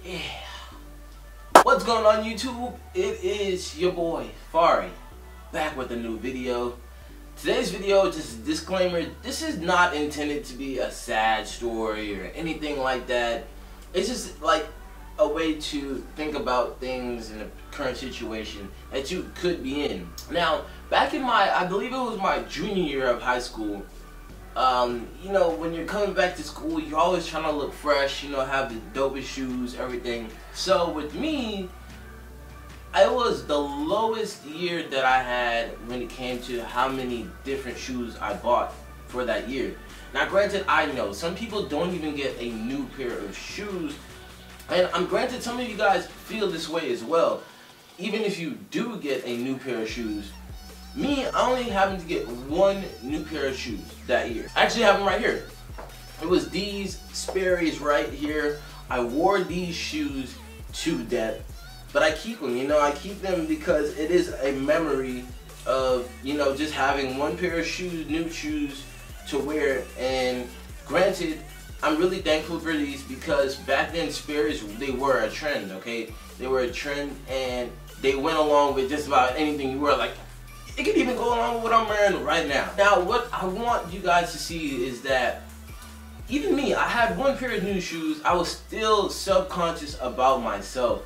Yeah. What's going on YouTube? It is your boy, Fari, back with a new video. Today's video, just a disclaimer, this is not intended to be a sad story or anything like that. It's just like a way to think about things in a current situation that you could be in. Now, back in I believe it was my junior year of high school, you know, when you're coming back to school, you're always trying to look fresh, you know, have the dopest shoes, everything. So with me, it was the lowest year that I had when it came to how many different shoes I bought for that year. Now granted, I know some people don't even get a new pair of shoes, and I'm granted some of you guys feel this way as well. Even if you do get a new pair of shoes, me, I only happened to get one new pair of shoes that year. I actually have them right here. It was these Sperry's right here. I wore these shoes to death, but I keep them, you know, I keep them because it is a memory of, you know, just having one pair of shoes, new shoes to wear. And granted, I'm really thankful for these because back then Sperry's, they were a trend, okay? They were a trend and they went along with just about anything you wear. Like, it could even go along with what I'm wearing right now. Now, what I want you guys to see is that even me, I had one pair of new shoes. I was still self-conscious about myself.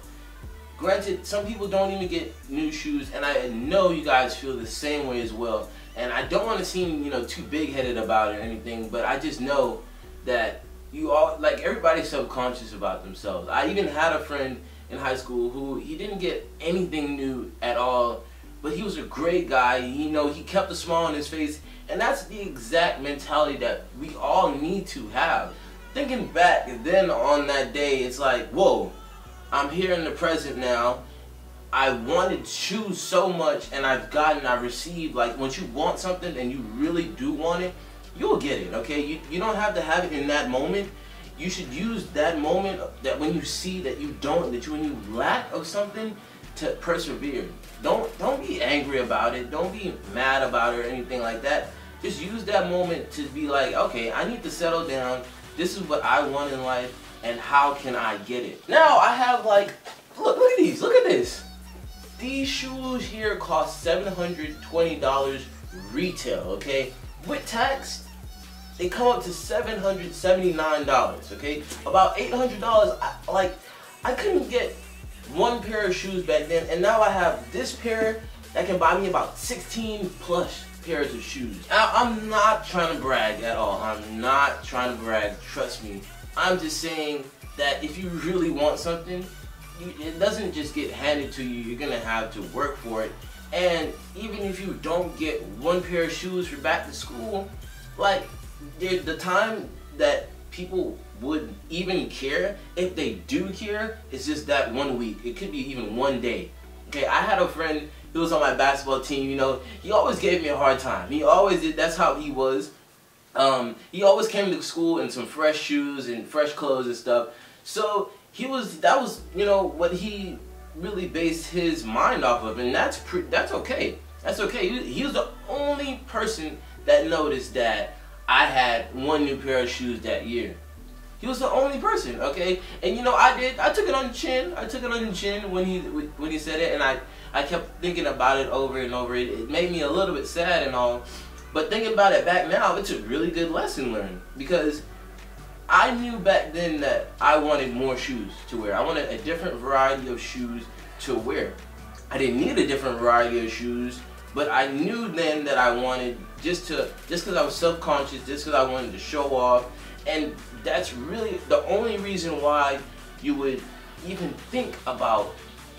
Granted, some people don't even get new shoes, and I know you guys feel the same way as well. And I don't want to seem, you know, too big-headed about it or anything, but I just know that you all, like, everybody's self-conscious about themselves. I even had a friend in high school who, he didn't get anything new at all, but he was a great guy. You know, he kept a smile on his face, and that's the exact mentality that we all need to have. Thinking back then on that day, it's like, whoa, I'm here in the present now. I wanted shoes so much, and I've received. Like, once you want something and you really do want it, you'll get it, okay? You don't have to have it in that moment. You should use that moment, that when you see that you don't, that when you lack of something, to persevere. Don't be angry about it. Don't be mad about it or anything like that. Just use that moment to be like, okay, I need to settle down. This is what I want in life, and how can I get it? Now I have, like, look at these. Look at this. These shoes here cost $720 retail, okay? With tax, they come up to $779, okay? About $800. I couldn't get one pair of shoes back then, and now I have this pair that can buy me about 16 plus pairs of shoes. Now, I'm not trying to brag at all. I'm not trying to brag, trust me. I'm just saying that if you really want something, it doesn't just get handed to you. You're gonna have to work for it. And even if you don't get one pair of shoes for back to school, like, the time that people would even care, if they do care, it's just that 1 week. It could be even one day. Okay, I had a friend who was on my basketball team, you know, he always gave me a hard time. He always did, that's how he was. He always came to school in some fresh shoes and fresh clothes and stuff. So that was, you know, what he really based his mind off of, and that's okay. That's okay. He was the only person that noticed that I had one new pair of shoes that year. He was the only person, okay? And you know, I took it on the chin. I took it on the chin when he said it, and I kept thinking about it over and over. It made me a little bit sad and all, but thinking about it back now, it's a really good lesson learned, because I knew back then that I wanted more shoes to wear. I wanted a different variety of shoes to wear. I didn't need a different variety of shoes, but I knew then that I wanted, just because I was self-conscious, just because I wanted to show off. And that's really the only reason why you would even think about,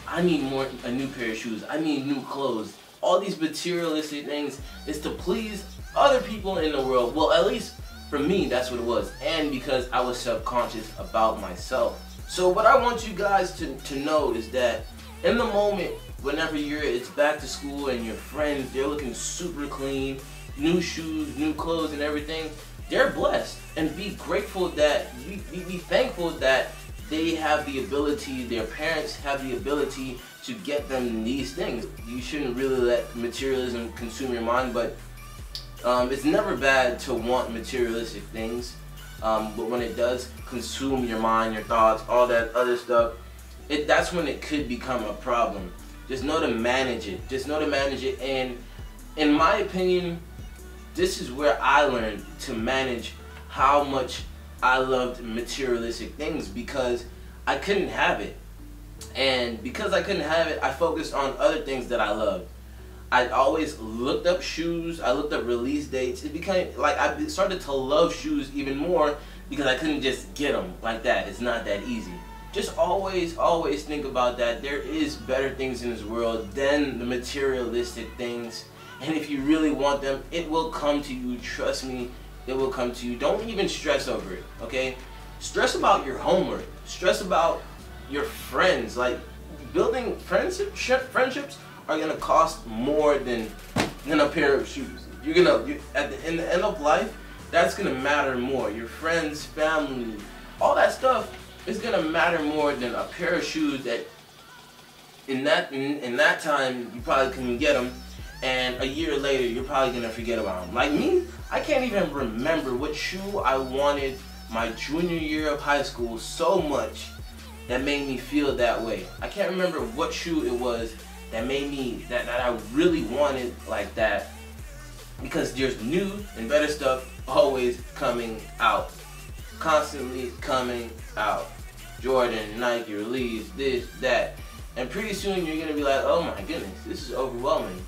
I need a new pair of shoes, I need new clothes. All these materialistic things is to please other people in the world. Well, at least for me, that's what it was. And because I was self-conscious about myself. So what I want you guys to know is that in the moment, whenever it's back to school and your friends, they're looking super clean, new shoes, new clothes and everything, they're blessed. And be grateful that, be thankful that they have the ability, their parents have the ability to get them these things. You shouldn't really let materialism consume your mind, but it's never bad to want materialistic things. But when it does consume your mind, your thoughts, all that other stuff, that's when it could become a problem. Just know to manage it. Just know to manage it. And in my opinion, this is where I learned to manage how much I loved materialistic things, because I couldn't have it. And because I couldn't have it, I focused on other things that I loved. I always looked up shoes. I looked up release dates. It became like I started to love shoes even more because I couldn't just get them like that. It's not that easy. Just always think about that. There is better things in this world than the materialistic things. And if you really want them, it will come to you. Trust me, it will come to you. Don't even stress over it, okay? Stress about your homework. Stress about your friends. Like, building friendships are gonna cost more than a pair of shoes. In the end of life, that's gonna matter more. Your friends, family, all that stuff is gonna matter more than a pair of shoes that in that time you probably couldn't get them, and a year later you're probably gonna forget about them. Like me, I can't even remember what shoe I wanted my junior year of high school so much that made me feel that way. I can't remember what shoe it was that made me, that I really wanted like that, because there's new and better stuff always coming out. Constantly coming out. Jordan, Nike, release, this, that. And pretty soon you're gonna be like, oh my goodness, this is overwhelming.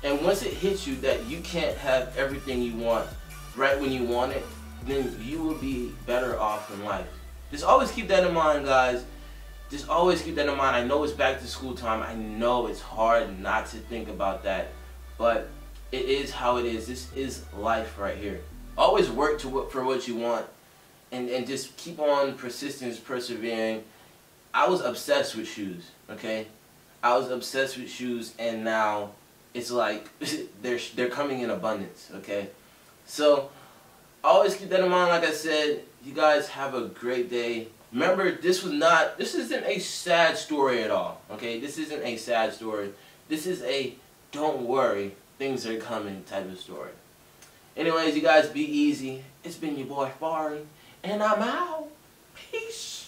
And once it hits you that you can't have everything you want right when you want it, then you will be better off in life. Just always keep that in mind, guys. Just always keep that in mind. I know it's back to school time. I know it's hard not to think about that. But it is how it is. This is life right here. Always work for what you want. And just keep on persevering. I was obsessed with shoes, okay? I was obsessed with shoes, and now it's like they're coming in abundance, okay? So always keep that in mind. Like I said, you guys have a great day. Remember, this isn't a sad story at all, okay? This isn't a sad story. This is a don't worry, things are coming type of story. Anyways, you guys be easy. It's been your boy Fari, and I'm out. Peace.